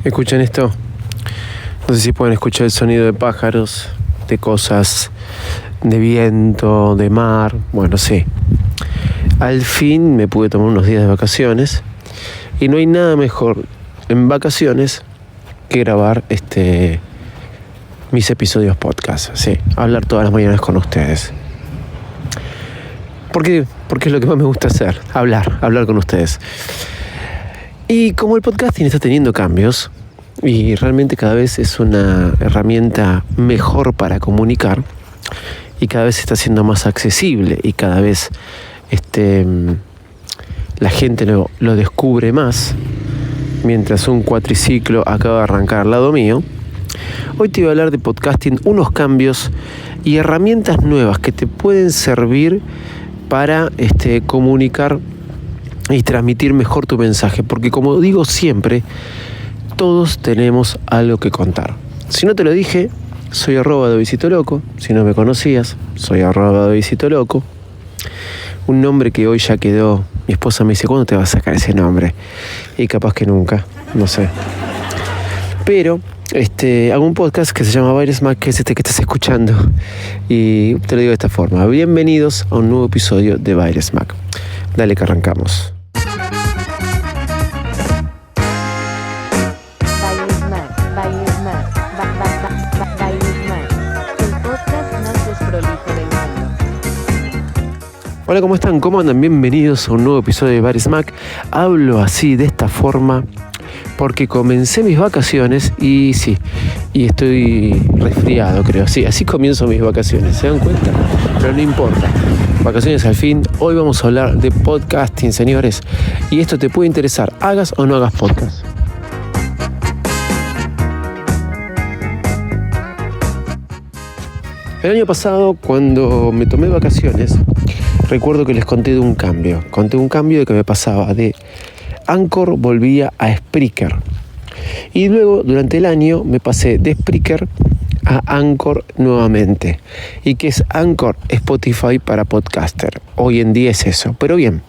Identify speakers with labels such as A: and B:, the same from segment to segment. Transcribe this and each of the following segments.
A: ¿Escuchan esto? No sé si pueden escuchar el sonido de pájaros, de cosas, de viento, de mar. Bueno, sí. Al fin me pude tomar unos días de vacaciones y no hay nada mejor en vacaciones que grabar mis episodios podcast. Sí, hablar todas las mañanas con ustedes. ¿Por qué? Porque es lo que más me gusta hacer, hablar con ustedes. Y como el podcasting está teniendo cambios y realmente cada vez es una herramienta mejor para comunicar y cada vez está siendo más accesible y cada vez la gente lo descubre más, mientras un cuatriciclo acaba de arrancar al lado mío, hoy te voy a hablar de podcasting, unos cambios y herramientas nuevas que te pueden servir para comunicar y transmitir mejor tu mensaje, porque como digo siempre, todos tenemos algo que contar. Si no te lo dije, soy @DavidCitoLoco. Si no me conocías, soy @DavidCitoLoco. Un nombre que hoy ya quedó. Mi esposa me dice, ¿cuándo te vas a sacar ese nombre? Y capaz que nunca, no sé. Pero hago un podcast que se llama Virus Mac, que es que estás escuchando. Y te lo digo de esta forma. Bienvenidos a un nuevo episodio de Virus Mac. Dale que arrancamos. Hola, ¿cómo están? ¿Cómo andan? Bienvenidos a un nuevo episodio de Virus Mac. Hablo así, de esta forma, porque comencé mis vacaciones y sí, y estoy resfriado, creo. Sí, así comienzo mis vacaciones, ¿se dan cuenta? Pero no importa. Vacaciones al fin. Hoy vamos a hablar de podcasting, señores. Y esto te puede interesar, hagas o no hagas podcast. El año pasado, cuando me tomé vacaciones, recuerdo que les conté de un cambio. Conté un cambio de que me pasaba de Anchor, volvía a Spreaker. Y luego, durante el año, me pasé de Spreaker a Anchor nuevamente. ¿Y qué es Anchor? Spotify para podcaster. Hoy en día es eso. Pero bien,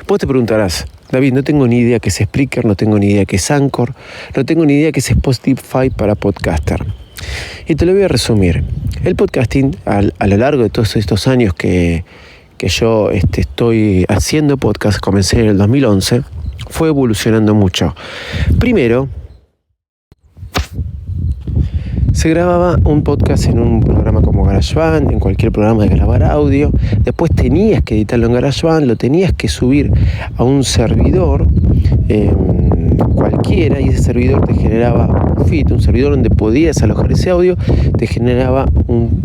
A: vos te preguntarás, David, no tengo ni idea qué es Spreaker, no tengo ni idea qué es Anchor, no tengo ni idea qué es Spotify para podcaster. Y te lo voy a resumir. El podcasting, a lo largo de todos estos años que yo estoy haciendo podcast, comencé en el 2011, fue evolucionando mucho. Primero, se grababa un podcast en un programa como GarageBand, en cualquier programa de grabar audio. Después tenías que editarlo en GarageBand, lo tenías que subir a un servidor cualquiera, y ese servidor te generaba un feed, un servidor donde podías alojar ese audio, te generaba un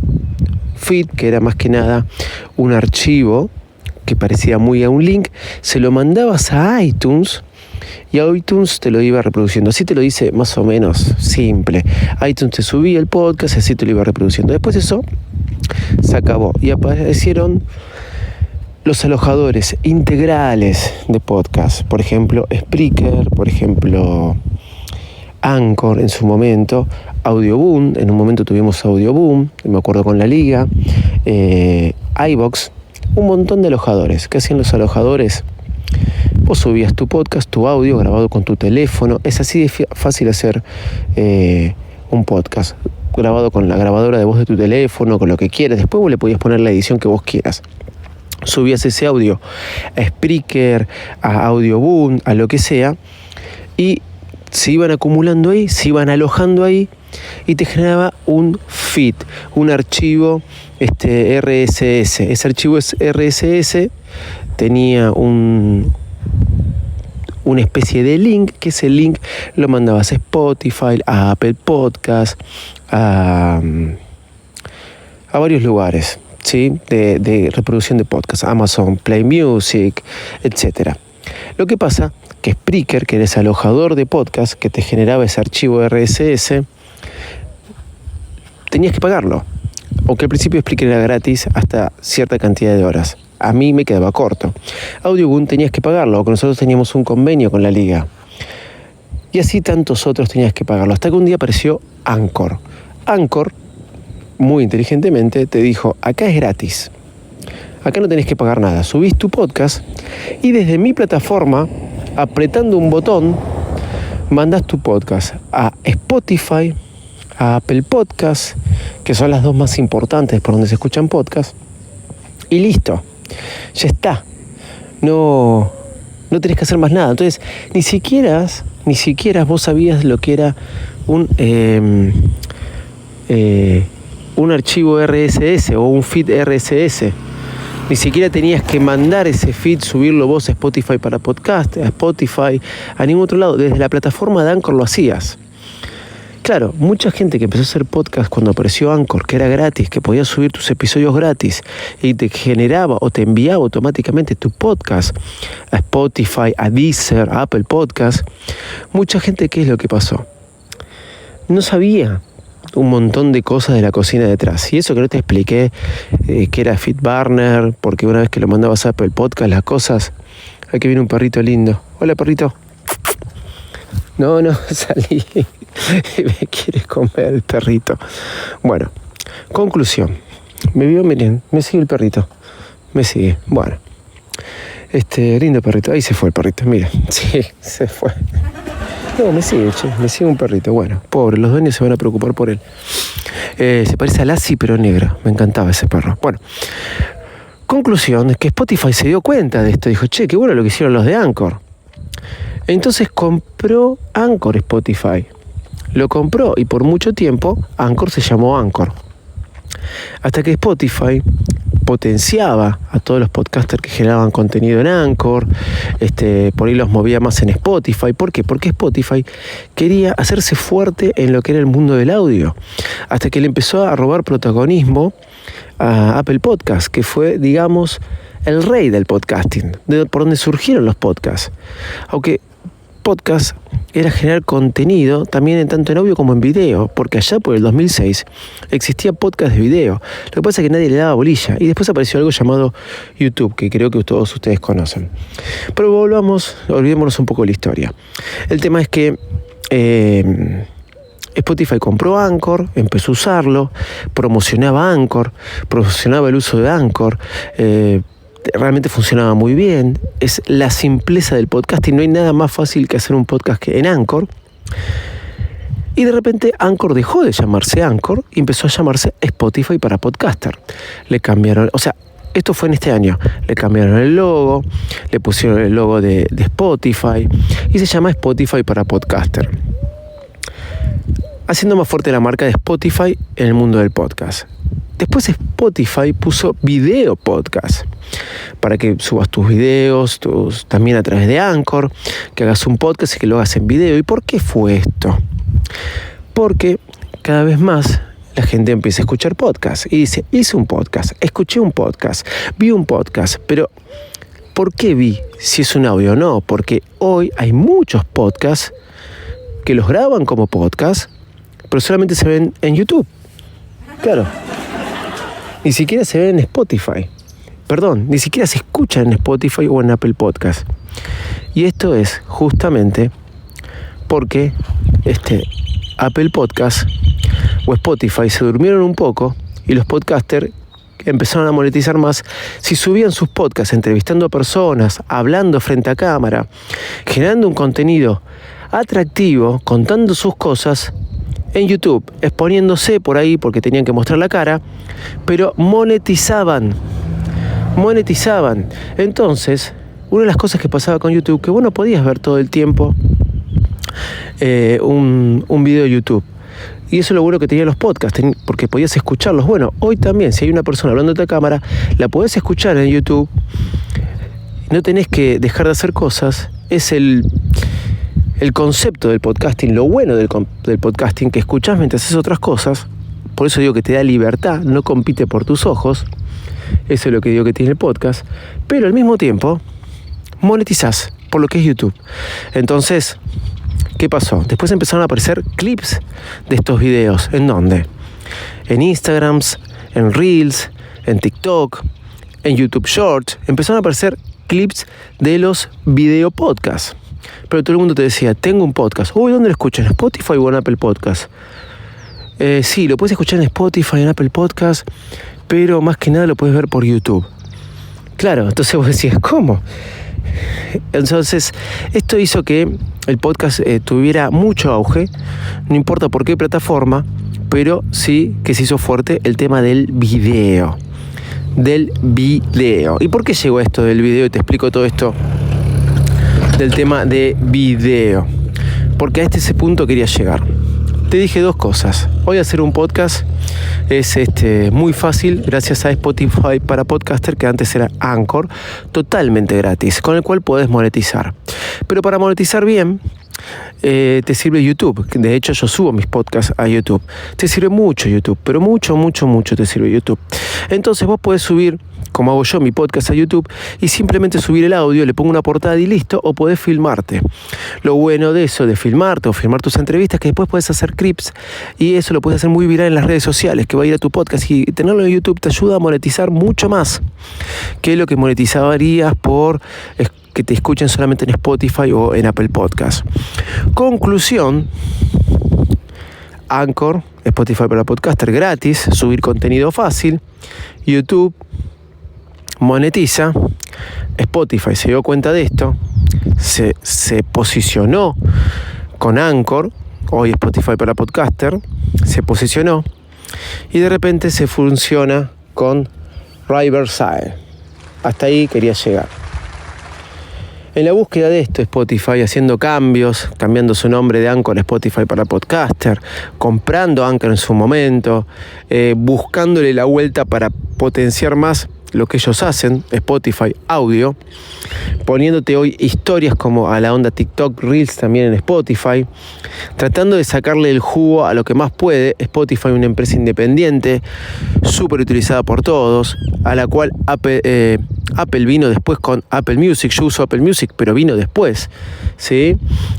A: feed que era más que nada un archivo que parecía muy a un link, se lo mandabas a iTunes y a iTunes te lo iba reproduciendo. Así te lo dice más o menos simple. iTunes te subía el podcast y así te lo iba reproduciendo. Después eso se acabó y aparecieron los alojadores integrales de podcast. Por ejemplo, Spreaker, por ejemplo, Anchor en su momento, Audioboom, en un momento tuvimos Audioboom, me acuerdo con la liga, iVoox, un montón de alojadores. ¿Qué hacían los alojadores? Vos subías tu podcast, tu audio grabado con tu teléfono. Es así de fácil hacer un podcast grabado con la grabadora de voz de tu teléfono, con lo que quieras. Después vos le podías poner la edición que vos quieras. Subías ese audio a Spreaker, a Audioboom, a lo que sea, y se iban acumulando ahí, se iban alojando ahí, y te generaba un feed, un archivo RSS. Ese archivo es RSS, tenía una especie de link, que ese link lo mandabas a Spotify, a Apple Podcast, a varios lugares, ¿sí? de reproducción de podcast, Amazon Play Music, etc. Lo que pasa que Spreaker, que era ese alojador de podcast que te generaba ese archivo RSS, tenías que pagarlo. Aunque al principio Spreaker era gratis hasta cierta cantidad de horas. A mí me quedaba corto. Audioboom tenías que pagarlo, porque nosotros teníamos un convenio con la liga. Y así tantos otros tenías que pagarlo. Hasta que un día apareció Anchor. Anchor, muy inteligentemente, te dijo, acá es gratis. Acá no tenés que pagar nada. Subís tu podcast y desde mi plataforma, apretando un botón, mandás tu podcast a Spotify, a Apple Podcast, que son las dos más importantes por donde se escuchan podcasts, y listo, ya está. No tenés que hacer más nada. Entonces, ni siquiera vos sabías lo que era un archivo RSS o un feed RSS. Ni siquiera tenías que mandar ese feed, subirlo vos a Spotify para podcast, a Spotify, a ningún otro lado. Desde la plataforma de Anchor lo hacías. Claro, mucha gente que empezó a hacer podcast cuando apareció Anchor, que era gratis, que podías subir tus episodios gratis y te generaba o te enviaba automáticamente tu podcast a Spotify, a Deezer, a Apple Podcast. Mucha gente, ¿qué es lo que pasó? No sabía un montón de cosas de la cocina detrás. Y eso que no te expliqué, que era FeedBurner, porque una vez que lo mandabas a Apple Podcast, las cosas... Aquí viene un perrito lindo. Hola, perrito. No, salí. Me quiere comer el perrito. Bueno, conclusión. Miren, me sigue el perrito. Me sigue. Bueno. Lindo perrito. Ahí se fue el perrito. Mira. Sí, se fue. No, me sigue un perrito. Bueno, pobre, los dueños se van a preocupar por él. Se parece a Lassie, pero negro. Me encantaba ese perro. Bueno. Conclusión, es que Spotify se dio cuenta de esto. Dijo, che, qué bueno lo que hicieron los de Anchor. Entonces compró Anchor Spotify. Lo compró y por mucho tiempo Anchor se llamó Anchor. Hasta que Spotify potenciaba a todos los podcasters que generaban contenido en Anchor, por ahí los movía más en Spotify. ¿Por qué? Porque Spotify quería hacerse fuerte en lo que era el mundo del audio. Hasta que le empezó a robar protagonismo a Apple Podcast, que fue, digamos, el rey del podcasting, por donde surgieron los podcasts. Aunque podcast era generar contenido también tanto en audio como en video, porque allá por el 2006 existía podcast de video. Lo que pasa es que nadie le daba bolilla y después apareció algo llamado YouTube, que creo que todos ustedes conocen. Pero olvidémonos un poco de la historia. El tema es que Spotify compró Anchor, empezó a usarlo, promocionaba Anchor, promocionaba el uso de Anchor, realmente funcionaba muy bien. Es la simpleza del podcasting. No hay nada más fácil que hacer un podcast que en Anchor. Y de repente Anchor dejó de llamarse Anchor y empezó a llamarse Spotify para podcaster. Le cambiaron, esto fue en este año. Le cambiaron el logo, le pusieron el logo de Spotify y se llama Spotify para podcaster, haciendo más fuerte la marca de Spotify en el mundo del podcast. Después Spotify puso video podcast para que subas tus videos también a través de Anchor, que hagas un podcast y que lo hagas en video. ¿Y por qué fue esto? Porque cada vez más la gente empieza a escuchar podcasts y dice, hice un podcast, escuché un podcast, vi un podcast, pero ¿por qué vi? Si es un audio o no, porque hoy hay muchos podcasts que los graban como podcast, pero solamente se ven en YouTube. Claro. Ni siquiera se ven en Spotify. Perdón, ni siquiera se escuchan en Spotify o en Apple Podcast. Y esto es justamente porque Apple Podcast o Spotify se durmieron un poco y los podcasters empezaron a monetizar más si subían sus podcasts entrevistando a personas, hablando frente a cámara, generando un contenido atractivo, contando sus cosas en YouTube, exponiéndose por ahí porque tenían que mostrar la cara, pero monetizaban. Entonces, una de las cosas que pasaba con YouTube, que vos no podías ver todo el tiempo un video de YouTube. Y eso es lo bueno que tenían los podcasts, porque podías escucharlos. Bueno, hoy también, si hay una persona hablando de cámara, la podés escuchar en YouTube. No tenés que dejar de hacer cosas. Es el concepto del podcasting, lo bueno del podcasting, que escuchás mientras haces otras cosas. Por eso digo que te da libertad, no compite por tus ojos. Eso es lo que digo que tiene el podcast. Pero al mismo tiempo, monetizás por lo que es YouTube. Entonces, ¿qué pasó? Después empezaron a aparecer clips de estos videos. ¿En dónde? En Instagrams, en Reels, en TikTok, en YouTube Shorts. Empezaron a aparecer clips de los video podcasts. Pero todo el mundo te decía, tengo un podcast. Uy, ¿dónde lo escuchan? ¿En Spotify o en Apple Podcast? Sí, lo puedes escuchar en Spotify, en Apple Podcast, pero más que nada lo puedes ver por YouTube. Claro, entonces vos decías, ¿cómo? Entonces, esto hizo que el podcast tuviera mucho auge, no importa por qué plataforma, pero sí que se hizo fuerte el tema del video. ¿Y por qué llegó esto del video? Y te explico todo esto del tema de video. Porque a ese punto quería llegar. Te dije dos cosas. Hoy hacer un podcast es muy fácil gracias a Spotify para podcaster, que antes era Anchor, totalmente gratis, con el cual podés monetizar. Pero para monetizar bien, te sirve YouTube. De hecho, yo subo mis podcasts a YouTube. Te sirve mucho YouTube, pero mucho te sirve YouTube. Entonces vos podés subir, como hago yo, mi podcast a YouTube y simplemente subir el audio, le pongo una portada y listo, o podés filmarte. Lo bueno de eso, de filmarte o filmar tus entrevistas, es que después podés hacer clips y eso lo puedes hacer muy viral en las redes sociales, que va a ir a tu podcast, y tenerlo en YouTube te ayuda a monetizar mucho más que lo que monetizarías por que te escuchen solamente en Spotify o en Apple Podcast. Conclusión: Anchor, Spotify para podcaster gratis, subir contenido fácil, YouTube monetiza, Spotify se dio cuenta de esto, se posicionó con Anchor, hoy Spotify para podcaster, se posicionó y de repente se funciona con Riverside. Hasta ahí quería llegar. En la búsqueda de esto, Spotify haciendo cambios, cambiando su nombre de Anchor a Spotify para podcaster, comprando Anchor en su momento, buscándole la vuelta para potenciar más lo que ellos hacen, Spotify Audio, poniéndote hoy historias como a la onda TikTok Reels también en Spotify, tratando de sacarle el jugo a lo que más puede. Spotify, una empresa independiente, súper utilizada por todos, a la cual Apple vino después con Apple Music. Yo uso Apple Music, pero vino después, ¿sí?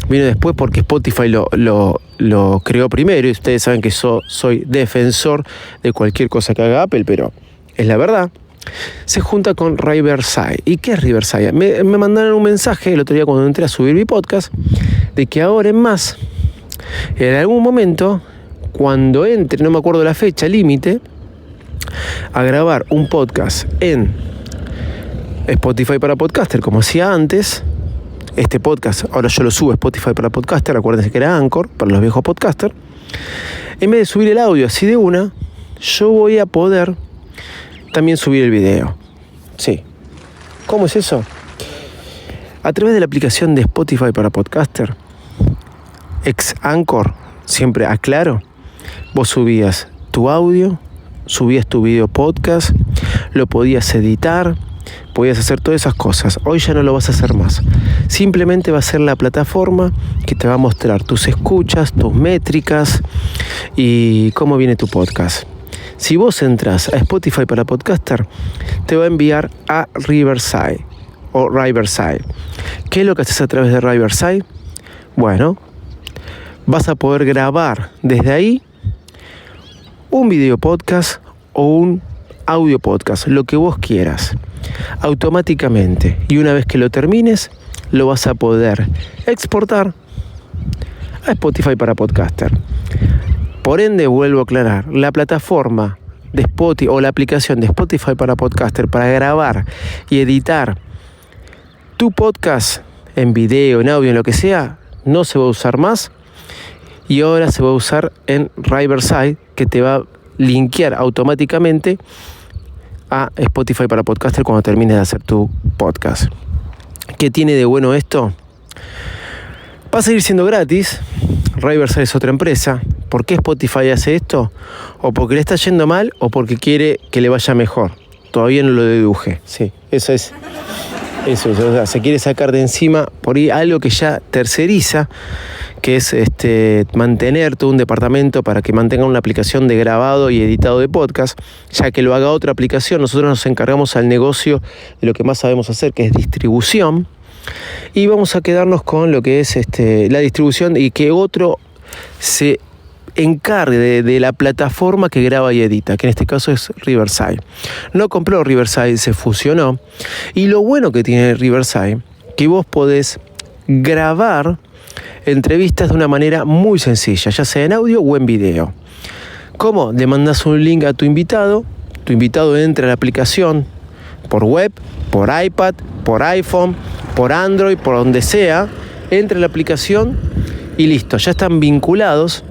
A: Vino después porque Spotify lo creó primero, y ustedes saben que soy defensor de cualquier cosa que haga Apple, pero es la verdad. Se junta con Riverside. ¿Y qué es Riverside? Me mandaron un mensaje el otro día cuando entré a subir mi podcast, de que ahora en más, en algún momento, cuando entre, no me acuerdo la fecha límite, a grabar un podcast en Spotify para podcaster, como hacía antes. Este podcast, ahora yo lo subo a Spotify para podcaster, acuérdense que era Anchor, para los viejos podcasters. En vez de subir el audio así de una, yo voy a poder también subir el video. Sí. ¿Cómo es eso? A través de la aplicación de Spotify para podcaster, ex Anchor, siempre aclaro, vos subías tu audio, subías tu video podcast, lo podías editar, podías hacer todas esas cosas. Hoy ya no lo vas a hacer más. Simplemente va a ser la plataforma que te va a mostrar tus escuchas, tus métricas y cómo viene tu podcast. Si vos entras a Spotify para podcaster, te va a enviar a Riverside o Riverside. ¿Qué es lo que haces a través de Riverside? Bueno, vas a poder grabar desde ahí un video podcast o un audio podcast, lo que vos quieras, automáticamente. Y una vez que lo termines, lo vas a poder exportar a Spotify para podcaster. Por ende, vuelvo a aclarar, la plataforma de Spotify o la aplicación de Spotify para podcaster para grabar y editar tu podcast en video, en audio, en lo que sea, no se va a usar más, y ahora se va a usar en Riverside, que te va a linkear automáticamente a Spotify para podcaster cuando termines de hacer tu podcast. ¿Qué tiene de bueno esto? Va a seguir siendo gratis. Riverside es otra empresa. ¿Por qué Spotify hace esto? O porque le está yendo mal o porque quiere que le vaya mejor. Todavía no lo deduje. Sí, eso es. O sea, se quiere sacar de encima por ahí algo que ya terceriza, que es mantener todo un departamento para que mantenga una aplicación de grabado y editado de podcast, ya que lo haga otra aplicación. Nosotros nos encargamos al negocio de lo que más sabemos hacer, que es distribución, y vamos a quedarnos con lo que es la distribución, y que otro se encargue de la plataforma que graba y edita, que en este caso es Riverside. No compró Riverside, se fusionó, y lo bueno que tiene Riverside, que vos podés grabar entrevistas de una manera muy sencilla, ya sea en audio o en video. ¿Cómo? Le mandas un link a tu invitado entra a la aplicación por web, por iPad, por iPhone, por Android, por donde sea, entra la aplicación y listo, ya están vinculados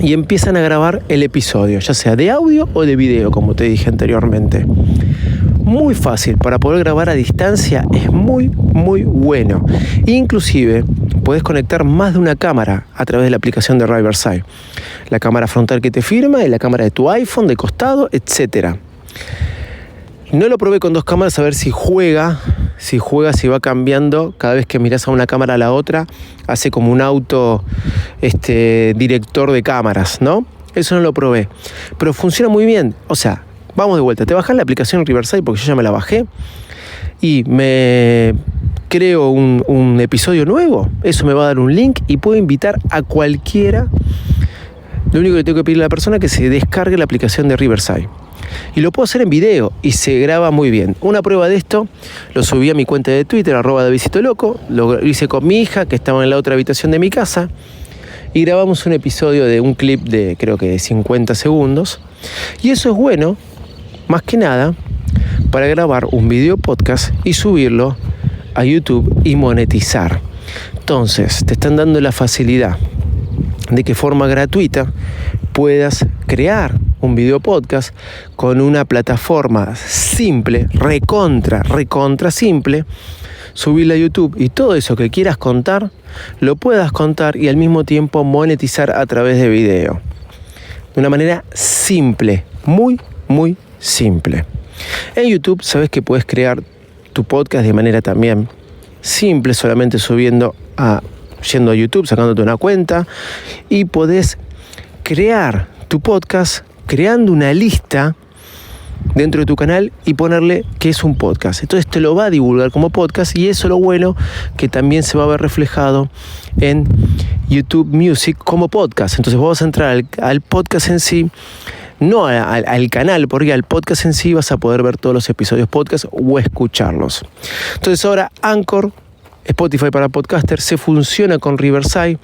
A: y empiezan a grabar el episodio, ya sea de audio o de video, como te dije anteriormente. Muy fácil, para poder grabar a distancia es muy bueno. Inclusive podés conectar más de una cámara a través de la aplicación de Riverside. La cámara frontal que te firma y la cámara de tu iPhone, de costado, etc. No lo probé con 2 cámaras a ver si juega, si va cambiando. Cada vez que mirás a una cámara a la otra, hace como un auto director de cámaras, ¿no? Eso no lo probé, pero funciona muy bien. O sea, vamos de vuelta, te bajás la aplicación Riverside porque yo ya me la bajé y me creo un episodio nuevo. Eso me va a dar un link y puedo invitar a cualquiera. Lo único que tengo que pedirle a la persona es que se descargue la aplicación de Riverside. Y lo puedo hacer en video y se graba muy bien. Una prueba de esto, lo subí a mi cuenta de Twitter, @davidcitoloco. Lo hice con mi hija, que estaba en la otra habitación de mi casa. Y grabamos un episodio de un clip de, creo que de 50 segundos. Y eso es bueno, más que nada, para grabar un video podcast y subirlo a YouTube y monetizar. Entonces, te están dando la facilidad de que de forma gratuita puedas crear un video podcast con una plataforma simple, recontra simple, subirla a YouTube y todo eso que quieras contar, lo puedas contar y al mismo tiempo monetizar a través de video. De una manera simple, muy simple. En YouTube sabes que puedes crear tu podcast de manera también simple, solamente yendo a YouTube, sacándote una cuenta, y podés crear tu podcast creando una lista dentro de tu canal y ponerle que es un podcast. Entonces te lo va a divulgar como podcast y eso es lo bueno, que también se va a ver reflejado en YouTube Music como podcast. Entonces vamos a entrar al podcast en sí, no al canal, porque al podcast en sí vas a poder ver todos los episodios podcast o escucharlos. Entonces ahora Anchor, Spotify para podcaster, se funciona con Riverside.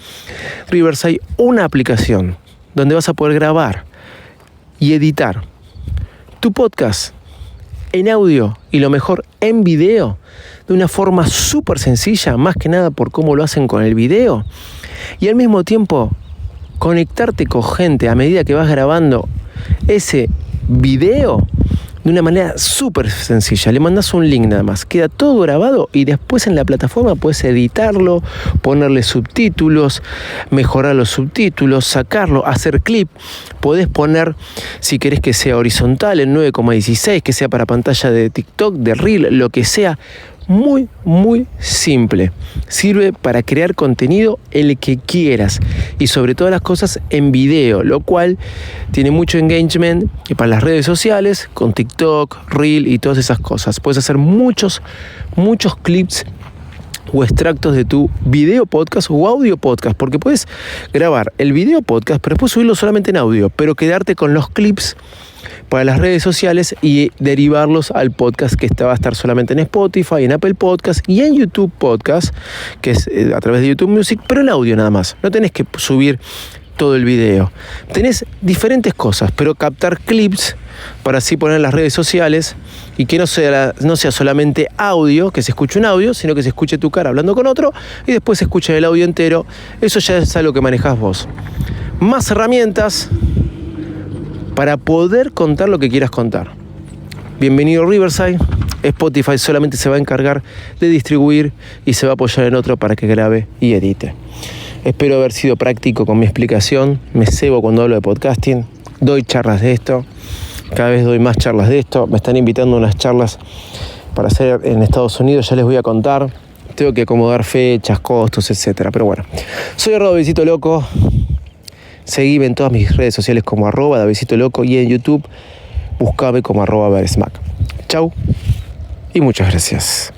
A: Riverside, una aplicación donde vas a poder grabar y editar tu podcast en audio y lo mejor en video de una forma súper sencilla, más que nada por cómo lo hacen con el video, y al mismo tiempo conectarte con gente a medida que vas grabando ese video de una manera súper sencilla. Le mandas un link nada más, queda todo grabado y después en la plataforma puedes editarlo, ponerle subtítulos, mejorar los subtítulos, sacarlo, hacer clip. Podés poner, si querés que sea horizontal, en 9,16, que sea para pantalla de TikTok, de Reel, lo que sea. Muy simple. Sirve para crear contenido el que quieras y sobre todas las cosas en video, lo cual tiene mucho engagement para las redes sociales con TikTok, Reel y todas esas cosas. Puedes hacer muchos clips o extractos de tu video podcast o audio podcast, porque puedes grabar el video podcast pero después subirlo solamente en audio, pero quedarte con los clips para las redes sociales y derivarlos al podcast que va a estar solamente en Spotify, en Apple Podcast y en YouTube Podcast, que es a través de YouTube Music, pero en audio nada más. No tenés que subir todo el video. Tenés diferentes cosas, pero captar clips para así poner en las redes sociales y que no sea solamente audio, que se escuche un audio, sino que se escuche tu cara hablando con otro y después se escuche el audio entero. Eso ya es algo que manejás vos. Más herramientas para poder contar lo que quieras contar. Bienvenido Riverside. Spotify solamente se va a encargar de distribuir y se va a apoyar en otro para que grabe y edite. Espero haber sido práctico con mi explicación. Me cebo cuando hablo de podcasting. Doy charlas de esto. Cada vez doy más charlas de esto. Me están invitando a unas charlas para hacer en Estados Unidos. Ya les voy a contar. Tengo que acomodar fechas, costos, etc. Pero bueno, soy @davidcitoloco. Seguime en todas mis redes sociales como @davidcitoloco y en YouTube buscame como @bearsmack. Chau y muchas gracias.